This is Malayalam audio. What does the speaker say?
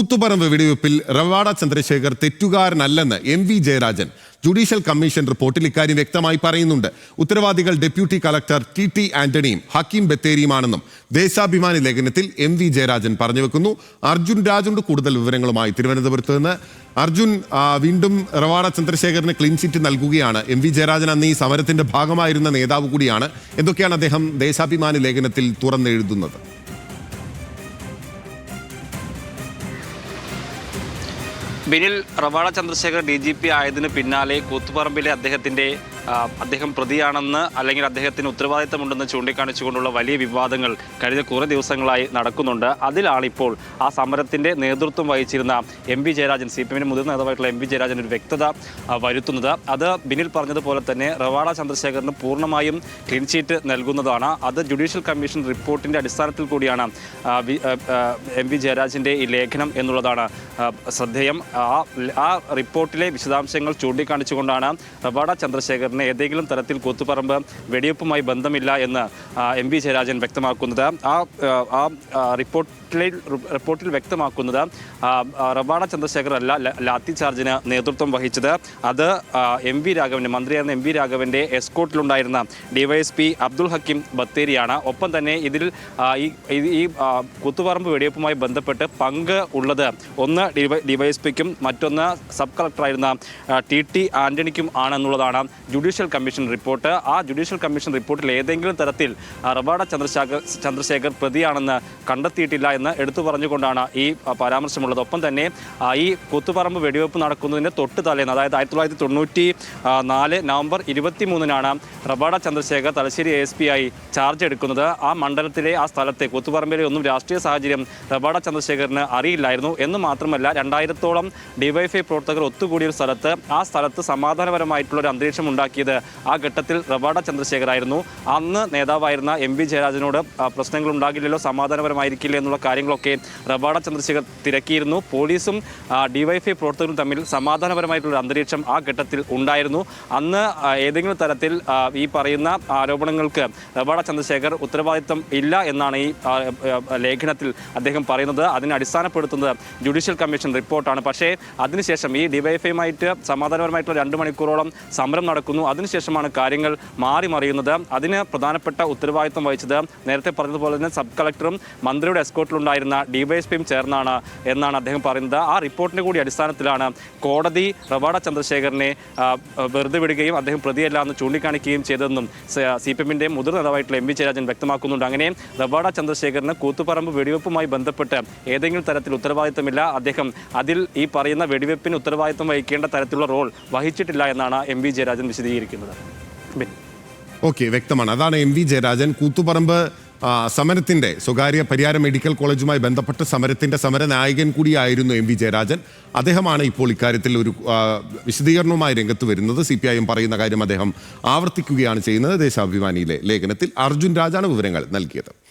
കൂത്തുപറമ്പ് വെടിവെപ്പിൽ റവാഡ ചന്ദ്രശേഖർ തെറ്റുകാരനല്ലെന്ന് എം.വി. ജയരാജൻ ജുഡീഷ്യൽ കമ്മീഷൻ റിപ്പോർട്ടിൽ ഇക്കാര്യം വ്യക്തമായി പറയുന്നുണ്ട്. ഉത്തരവാദികൾ ഡെപ്യൂട്ടി കളക്ടർ ടി ആന്റണിയും ഹക്കീം ബത്തേരിയുമാണെന്നും ദേശാഭിമാനി ലേഖനത്തിൽ എം.വി. ജയരാജൻ പറഞ്ഞു വെക്കുന്നു. അർജുൻ രാജുണ്ട് കൂടുതൽ വിവരങ്ങളുമായി തിരുവനന്തപുരത്ത് നിന്ന്. അർജുൻ, വീണ്ടും റവാഡ ചന്ദ്രശേഖറിന് ക്ലീൻ ചിറ്റ് നൽകുകയാണ്. എം.വി. ജയരാജൻ അന്ന് ഈ സമരത്തിന്റെ ഭാഗമായിരുന്ന നേതാവ് കൂടിയാണ്. എന്തൊക്കെയാണ് അദ്ദേഹം ദേശാഭിമാനി ലേഖനത്തിൽ തുറന്നെഴുതുന്നത്? ബിനിൽ, റവാഡ ചന്ദ്രശേഖർ DGP ആയതിനു പിന്നാലെ കൂത്തുപറമ്പിലെ അദ്ദേഹം പ്രതിയാണെന്ന് അല്ലെങ്കിൽ അദ്ദേഹത്തിന് ഉത്തരവാദിത്തമുണ്ടെന്ന് ചൂണ്ടിക്കാണിച്ചുകൊണ്ടുള്ള വലിയ വിവാദങ്ങൾ കഴിഞ്ഞ കുറേ ദിവസങ്ങളായി നടക്കുന്നുണ്ട്. അതിലാണ് ഇപ്പോൾ ആ സമരത്തിൻ്റെ നേതൃത്വം വഹിച്ചിരുന്ന എം.വി. ജയരാജൻ, CPM മുതിർന്ന നേതാവായിട്ടുള്ള എം.വി. ജയരാജൻ ഒരു വ്യക്തത വരുത്തുന്നത്. അത് ബിനിൽ പറഞ്ഞതുപോലെ തന്നെ റവാഡ ചന്ദ്രശേഖറിന് പൂർണ്ണമായും ക്ലീൻ ചീറ്റ് നൽകുന്നതാണ്. അത് ജുഡീഷ്യൽ കമ്മീഷൻ റിപ്പോർട്ടിൻ്റെ അടിസ്ഥാനത്തിൽ കൂടിയാണ് എം.വി. ജയരാജൻ്റെ ഈ ലേഖനം എന്നുള്ളതാണ് ശ്രദ്ധേയം. ആ റിപ്പോർട്ടിലെ വിശദാംശങ്ങൾ ചൂണ്ടിക്കാണിച്ചുകൊണ്ടാണ് റവാഡ ചന്ദ്രശേഖറിന് ഏതെങ്കിലും തരത്തിൽ കൂത്തുപറമ്പ് വെടിവെപ്പുമായി ബന്ധമില്ല എന്ന് എം.വി. ജയരാജൻ വ്യക്തമാക്കുന്നത്. ആ റിപ്പോർട്ടിൽ വ്യക്തമാക്കുന്നത് റവാഡ ചന്ദ്രശേഖർ അല്ല ലാത്തി ചാർജിന് നേതൃത്വം വഹിച്ചത്. അത് എം.വി. രാഘവൻ്റെ, മന്ത്രിയായിരുന്ന എം.വി. രാഘവൻ്റെ എസ്കോർട്ടിലുണ്ടായിരുന്ന DYSP അബ്ദുൾ ഹക്കീം ബത്തേരിയാണ്. ഒപ്പം തന്നെ ഇതിൽ ഈ കൂത്തുപറമ്പ് വെടിവെപ്പുമായി ബന്ധപ്പെട്ട് പങ്ക് ഉള്ളത് ഒന്ന് DYSPക്കും മറ്റൊന്ന് സബ് കളക്ടറായിരുന്ന ടി ആന്റണിക്കും ആണെന്നുള്ളതാണ് ജുഡീഷ്യൽ കമ്മീഷൻ റിപ്പോർട്ട്. ആ ജുഡീഷ്യൽ കമ്മീഷൻ റിപ്പോർട്ടിൽ ഏതെങ്കിലും തരത്തിൽ റവാഡ ചന്ദ്രശേഖർ പ്രതിയാണെന്ന് കണ്ടെത്തിയിട്ടില്ല എന്ന് എടുത്തു പറഞ്ഞുകൊണ്ടാണ് ഈ പരാമർശമുള്ളത്. ഒപ്പം തന്നെ ഈ കൂത്തുപറമ്പ് വെടിവെപ്പ് നടക്കുന്നതിന് തൊട്ട് തലേന്ന്, അതായത് 1994 നവംബർ 23-നാണ് റവാഡ ചന്ദ്രശേഖർ തലശ്ശേരി ASP ആയി ചാർജ് എടുക്കുന്നത്. ആ മണ്ഡലത്തിലെ ആ സ്ഥലത്തെ കൂത്തുപറമ്പിലെ ഒന്നും രാഷ്ട്രീയ സാഹചര്യം റവാഡ ചന്ദ്രശേഖറിന് അറിയില്ലായിരുന്നു എന്ന് മാത്രമല്ല 2000-ഓളം DYFI പ്രവർത്തകർ ഒത്തുകൂടിയ സ്ഥലത്ത്, ആ സ്ഥലത്ത് സമാധാനപരമായിട്ടുള്ള ഒരു അന്തരീക്ഷം ഉണ്ടാക്കിയത് ആ ഘട്ടത്തിൽ റവാഡ ചന്ദ്രശേഖരായിരുന്നു. അന്ന് നേതാവായിരുന്ന എം.വി. ജയരാജനോട് പ്രശ്നങ്ങൾ ഉണ്ടാകില്ലല്ലോ, സമാധാനപരമായിരിക്കില്ല എന്നുള്ള കാര്യങ്ങളൊക്കെ റവാഡ ചന്ദ്രശേഖർ തിരക്കിയിരുന്നു. പോലീസും DYFI പ്രവർത്തകരും തമ്മിൽ സമാധാനപരമായിട്ടുള്ള അന്തരീക്ഷം ആ ഘട്ടത്തിൽ ഉണ്ടായിരുന്നു. അന്ന് ഏതെങ്കിലും തരത്തിൽ ഈ പറയുന്ന ആരോപണങ്ങൾക്ക് റവാഡ ചന്ദ്രശേഖർ ഉത്തരവാദിത്തം ഇല്ല എന്നാണ് ഈ ലേഖനത്തിൽ അദ്ദേഹം പറയുന്നത്. അതിനെ അടിസ്ഥാനപ്പെടുത്തുന്നത് ജുഡീഷ്യൽ കമ്മീഷൻ റിപ്പോർട്ടാണ്. പക്ഷേ അതിനുശേഷം ഈ DYFIയുമായിട്ട് സമാധാനപരമായിട്ടുള്ള 2 മണിക്കൂറോളം സമരം നടക്കുന്നു. അതിനുശേഷമാണ് കാര്യങ്ങൾ മറിയുന്നത്. അതിന് പ്രധാനപ്പെട്ട ഉത്തരവാദിത്തം വഹിച്ചത് നേരത്തെ പറഞ്ഞതുപോലെ തന്നെ സബ് കളക്ടറും മന്ത്രിയുടെ എസ്കോർട്ടിലുണ്ടായിരുന്ന DYSPയും ചേർന്നാണ് എന്നാണ് അദ്ദേഹം പറയുന്നത്. ആ റിപ്പോർട്ടിൻ്റെ കൂടി അടിസ്ഥാനത്തിലാണ് കോടതി റവാഡ ചന്ദ്രശേഖറിനെ വെറുതെ വിടുകയും അദ്ദേഹം പ്രതിയല്ല എന്ന് ചൂണ്ടിക്കാണിക്കുകയും ചെയ്തതെന്നും CPMൻ്റെ മുതിർന്ന നേതാവായിട്ടുള്ള എം.വി. ജയരാജൻ വ്യക്തമാക്കുന്നുണ്ട്. അങ്ങനെ റവാഡ ചന്ദ്രശേഖറിന് കൂത്തുപറമ്പ് വെടിവെപ്പുമായി ബന്ധപ്പെട്ട് ഏതെങ്കിലും തരത്തിൽ ഉത്തരവാദിത്തമില്ല. അദ്ദേഹം അതിൽ ഈ പറയുന്ന വെടിവെപ്പിന് ഉത്തരവാദിത്തം വഹിക്കേണ്ട തരത്തിലുള്ള റോൾ വഹിച്ചിട്ടില്ല എന്നാണ് എം.വി. ജയരാജൻ വിശദീകരിക്കുന്നത്. ഓക്കെ, വ്യക്തമാണ്. അതാണ് എം.വി. ജയരാജൻ. കൂത്തുപറമ്പ് സമരത്തിന്റെ സ്വകാര്യ പരിയാര മെഡിക്കൽ കോളേജുമായി ബന്ധപ്പെട്ട സമരത്തിന്റെ സമരനായകൻ കൂടിയായിരുന്നു എം.വി. ജയരാജൻ. അദ്ദേഹമാണ് ഇപ്പോൾ ഇക്കാര്യത്തിൽ ഒരു വിശദീകരണവുമായി രംഗത്ത് വരുന്നത്. CPIM പറയുന്ന കാര്യം അദ്ദേഹം ആവർത്തിക്കുകയാണ് ചെയ്യുന്നത്. ദേശാഭിമാനിയിലെ ലേഖനത്തിൽ അർജുൻ രാജാണ് വിവരങ്ങൾ നൽകിയത്.